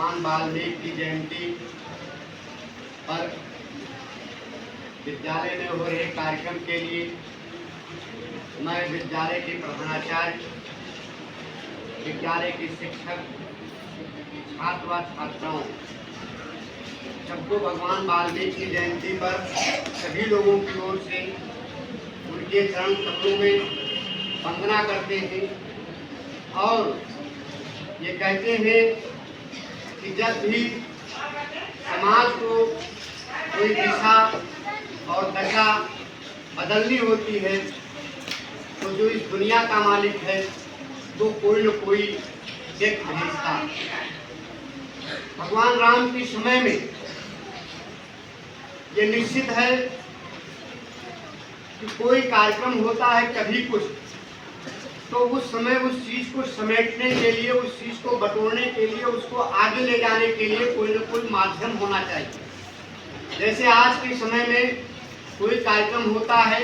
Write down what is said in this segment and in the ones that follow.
भगवान वाल्मीकि की जयंती पर विद्यालय में हो रहे कार्यक्रम के लिए मैं विद्यालय के प्रधानाचार्य, विद्यालय के शिक्षक, छात्र व छात्राओं सबको भगवान वाल्मीकि की जयंती पर सभी लोगों की ओर से उनके चरण कमलों में वंदना करते हैं और ये कहते हैं कि जब भी समाज को कोई दिशा और दशा बदलनी होती है तो जो इस दुनिया का मालिक है वो कोई न कोई व्यक्ति भेजता। भगवान राम के समय में ये निश्चित है कि कोई कार्यक्रम होता है कभी कुछ, तो उस समय उस चीज को समेटने के लिए, उस चीज को बटोरने के लिए, उसको आगे ले जाने के लिए कोई न कोई माध्यम होना चाहिए। जैसे आज के समय में कोई कार्यक्रम होता है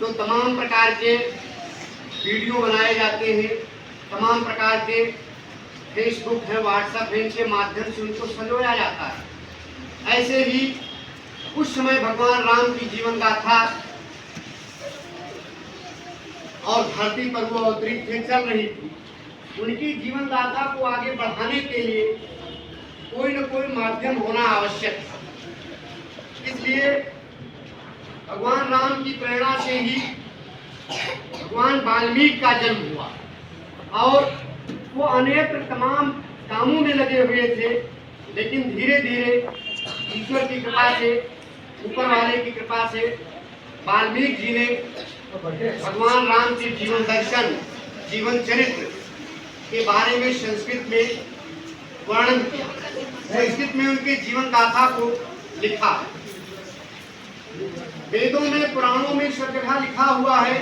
तो तमाम प्रकार के वीडियो बनाए जाते हैं, तमाम प्रकार के फेसबुक है, व्हाट्सएप है, इनके माध्यम से उनको संजोया जाता है। ऐसे ही उस समय भगवान राम की जीवन गाथा और धरती पर वो अवतरित थे, चल रही थी। उनकी जीवन गाथा को आगे बढ़ाने के लिए कोई न कोई माध्यम होना आवश्यक था। इसलिए भगवान राम की प्रेरणा से ही भगवान वाल्मीकि का जन्म हुआ और वो अनेक तमाम कामों में लगे हुए थे, लेकिन धीरे धीरे ईश्वर की कृपा से, ऊपर वाले की कृपा से वाल्मीकि जी ने भगवान राम के जीवन दर्शन, जीवन चरित्र के बारे में संस्कृत में वर्णन किया, संस्कृत में उनके जीवन गाथा को लिखा। वेदों में, पुराणों में सब जगह लिखा हुआ है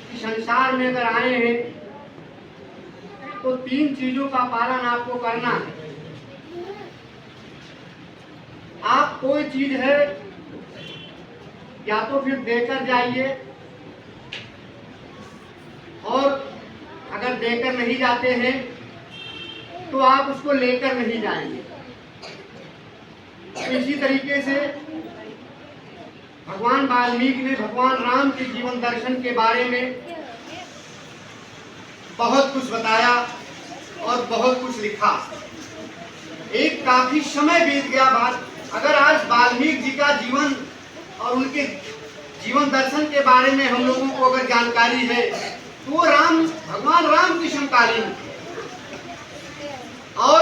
कि संसार में अगर आए हैं तो 3 चीजों का पालन आपको करना है। आप कोई चीज है या तो फिर देकर जाइए, और अगर देकर नहीं जाते हैं तो आप उसको लेकर नहीं जाएंगे। तो इसी तरीके से भगवान वाल्मीकि ने भगवान राम के जीवन दर्शन के बारे में बहुत कुछ बताया और बहुत कुछ लिखा। एक काफी समय बीत गया बाद, अगर आज वाल्मीकि जी का जीवन और उनके जीवन दर्शन के बारे में हम लोगों को अगर जानकारी है तो वो भगवान राम के समकालीन और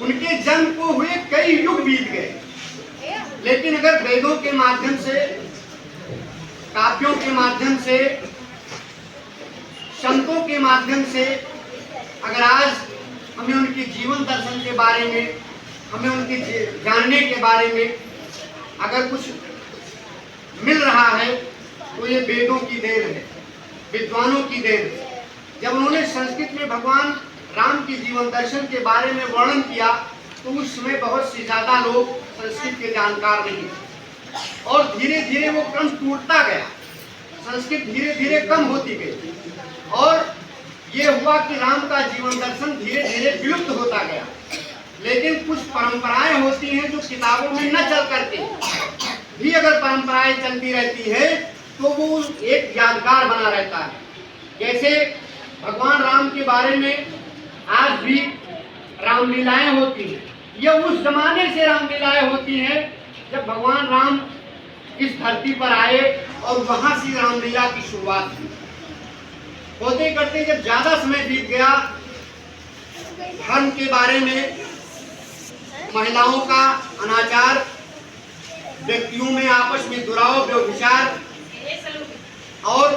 उनके जन्म को हुए कई युग बीत गए। लेकिन अगर वेदों के माध्यम से, काव्यों के माध्यम से, संतों के माध्यम से अगर आज हमें उनके जीवन दर्शन के बारे में, हमें उनके जानने के बारे में अगर कुछ मिल रहा है तो ये वेदों की देन है, विद्वानों की देन है। जब उन्होंने संस्कृत में भगवान राम के जीवन दर्शन के बारे में वर्णन किया तो उस समय बहुत से ज्यादा लोग संस्कृत के जानकार नहीं थे और धीरे धीरे वो क्रम टूटता गया, संस्कृत धीरे धीरे कम होती गई और ये हुआ कि राम का जीवन दर्शन धीरे धीरे विलुप्त होता गया। लेकिन कुछ परंपराएं होती हैं जो किताबों में न चल करके भी अगर परंपराएं चलती रहती है तो वो एक यादगार बना रहता है। जैसे भगवान राम के बारे में आज भी रामलीलाएं होती हैं, ये उस जमाने से रामलीलाएं होती हैं जब भगवान राम इस धरती पर आए और वहां से रामलीला की शुरुआत हुई। होते करते जब ज्यादा समय बीत गया, धर्म के बारे में, महिलाओं का अनाचार, व्यक्तियों में आपस में दुराव, व्यभिचार और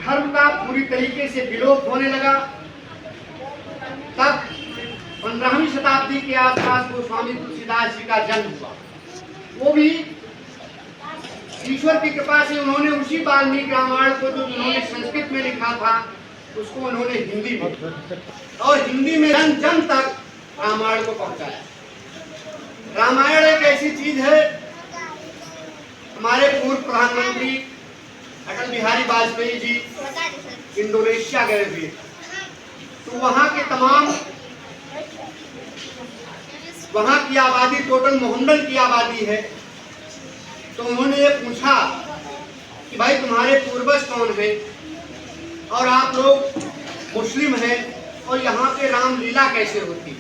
धर्म का पूरी तरीके से विलोप होने लगा। तब 15वीं शताब्दी के आसपास गोस्वामी तुलसीदास जी का जन्म हुआ। वो भी ईश्वर की कृपा से उन्होंने उसी वाल्मीकि रामायण को जो उन्होंने संस्कृत में लिखा था उसको उन्होंने हिंदी में, और हिंदी में जन जन तक रामायण को पहुंचाया। रामायण एक ऐसी चीज है, हमारे पूर्व प्रधानमंत्री अटल बिहारी वाजपेयी जी इंडोनेशिया गए हुए, तो वहाँ की आबादी टोटल मोहम्मदन की आबादी है। तो उन्होंने ये पूछा कि भाई तुम्हारे पूर्वज कौन है और आप लोग मुस्लिम हैं और यहाँ पे रामलीला कैसे होती।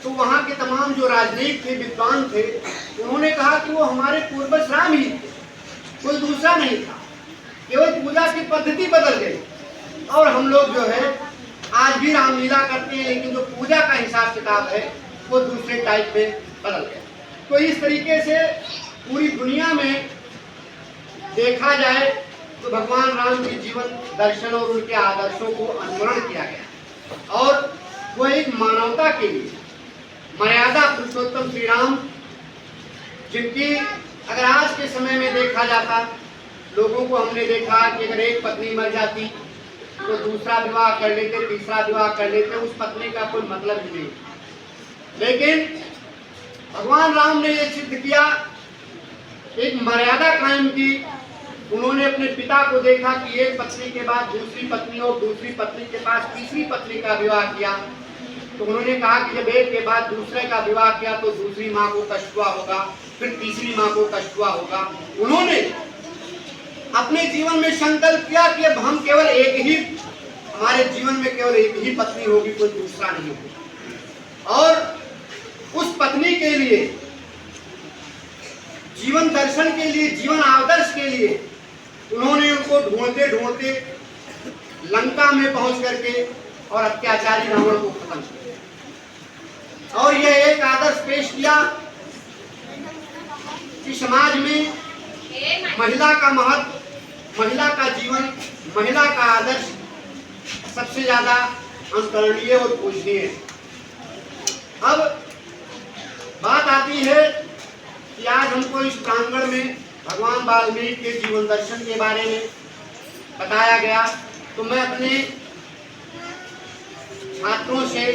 तो वहाँ के तमाम जो राजनीतिक थे, विद्वान थे, उन्होंने कहा कि वो हमारे पूर्वज राम ही थे, कोई दूसरा नहीं था, केवल पूजा की पद्धति बदल गई और हम लोग जो है आज भी रामलीला करते हैं, लेकिन जो पूजा का हिसाब किताब है वो दूसरे टाइप में बदल गया। तो इस तरीके से पूरी दुनिया में देखा जाए तो भगवान राम के जीवन दर्शन और उनके आदर्शों को अनुसरण किया गया और वो एक मानवता के लिए मर्यादा पुरुषोत्तम श्री राम, जिनकी अगर आज के समय में देखा जाता, लोगों को हमने देखा कि अगर एक पत्नी मर जाती तो दूसरा विवाह कर लेते, तीसरा विवाह कर लेते, उस पत्नी का कोई मतलब ही नहीं। लेकिन भगवान राम ने यह सिद्ध किया, एक मर्यादा कायम की। उन्होंने अपने पिता को देखा कि एक पत्नी के बाद दूसरी पत्नी और दूसरी पत्नी के पास तीसरी पत्नी का विवाह किया, तो उन्होंने कहा कि जब एक के बाद दूसरे का विवाह किया तो दूसरी माँ को कष्ट हुआ होगा, फिर तीसरी माँ को कष्ट हुआ होगा। उन्होंने अपने जीवन में संकल्प किया कि अब हम केवल एक ही, हमारे जीवन में केवल एक ही पत्नी होगी, कोई दूसरा नहीं होगा। और उस पत्नी के लिए, जीवन दर्शन के लिए, जीवन आदर्श के लिए उन्होंने उनको ढूंढते ढूंढते लंका में पहुंच करके और अत्याचारी रावण को खत्म किया और यह एक आदर्श पेश किया कि समाज में महिला का महत्व, महिला का जीवन, महिला का आदर्श सबसे ज्यादा अनुकरणीय और पूजनीय है। अब बात आती है कि आज हमको इस प्रांगण में भगवान वाल्मीकि के जीवन दर्शन के बारे में बताया गया, तो मैं अपने छात्रों से,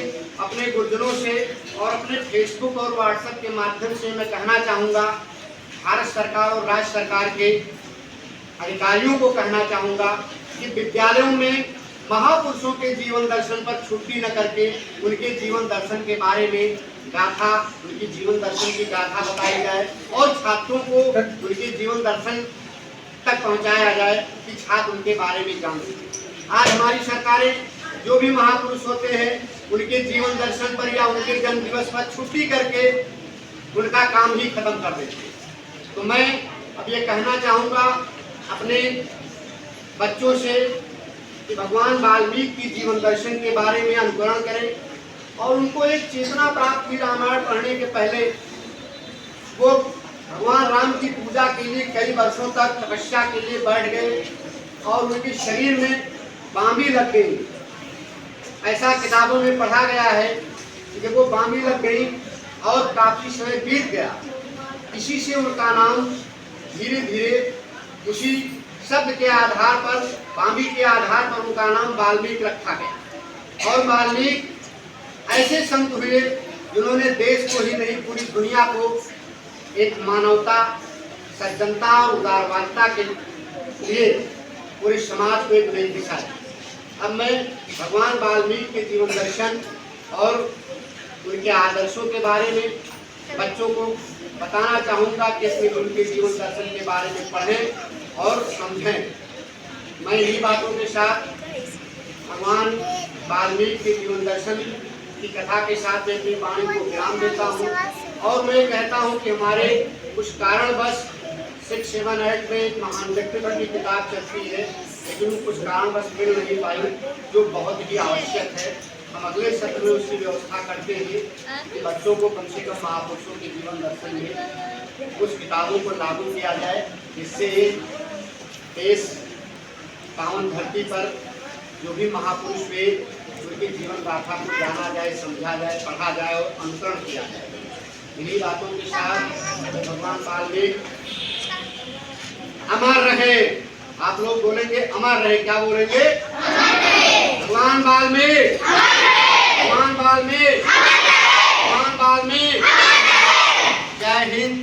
अपने गुरुजनों से और अपने फेसबुक और व्हाट्सएप के माध्यम से मैं कहना चाहूँगा, भारत सरकार और राज्य सरकार के अधिकारियों को कहना चाहूँगा कि विद्यालयों में महापुरुषों के जीवन दर्शन पर छुट्टी न करके उनके जीवन दर्शन के बारे में गाथा, उनकी जीवन दर्शन की गाथा बताई जाए और छात्रों को उनके जीवन दर्शन तक पहुंचाया जाए कि छात्र उनके बारे में जान सकें। आज हमारी सरकारें जो भी महापुरुष होते हैं उनके जीवन दर्शन पर या उनके जन्म दिवस पर छुट्टी करके उनका काम ही खत्म कर देते हैं। तो मैं अब ये कहना चाहूँगा अपने बच्चों से कि भगवान वाल्मीकि की जीवन दर्शन के बारे में अनुकरण करें और उनको एक चेतना प्राप्त हुई। रामायण पढ़ने के पहले वो भगवान राम की पूजा के लिए कई वर्षों तक तपस्या के लिए बैठ गए और उनके शरीर में बांबी लग गई। ऐसा किताबों में पढ़ा गया है कि जब वो बांबी लग गई और काफी समय बीत गया, इसी से उनका नाम धीरे धीरे उसी शब्द के आधार पर, बांबी के आधार पर उनका नाम वाल्मीकि रखा गया। और वाल्मीकि ऐसे संत हुए जिन्होंने देश को ही नहीं पूरी दुनिया को एक मानवता, सज्जनता और उदारवादिता के लिए पूरे समाज को एक नई दिशा दी। अब मैं भगवान वाल्मीकि के जीवन दर्शन और उनके आदर्शों के बारे में बच्चों को बताना चाहूँगा कि इसमें उनके जीवन दर्शन के बारे में पढ़ें और समझें। मैं इन्हीं बातों के साथ भगवान वाल्मीकि के जीवन दर्शन की कथा के साथ मैं अपनी वाणी को विराम देता हूँ और मैं कहता हूँ कि हमारे कुछ कारणवश 6, 7, 8 में एक महान व्यक्तित्व की किताब चलती है, लेकिन कुछ कारणवश मिल नहीं पाई, जो बहुत ही आवश्यक है। हम अगले सत्र में उसकी व्यवस्था करते हैं कि बच्चों को कम से कम महापुरुषों के जीवन दर्शन में कुछ किताबों को लागू किया जाए, जिससे देश पावन धरती पर जो भी महापुरुष हुए उनके जीवन गाथा को जाना जाए, समझा जाए, पढ़ा जाए और अनुसरण किया जाए। इन्हीं बातों के साथ भगवान वाल्मीकि अमर रहे। आप लोग बोलेंगे अमर रहे, क्या बोलेंगे? भगवान वाल्मीकि, भगवान वाल्मीकि, भगवान वाल्मीकि। जय हिंद।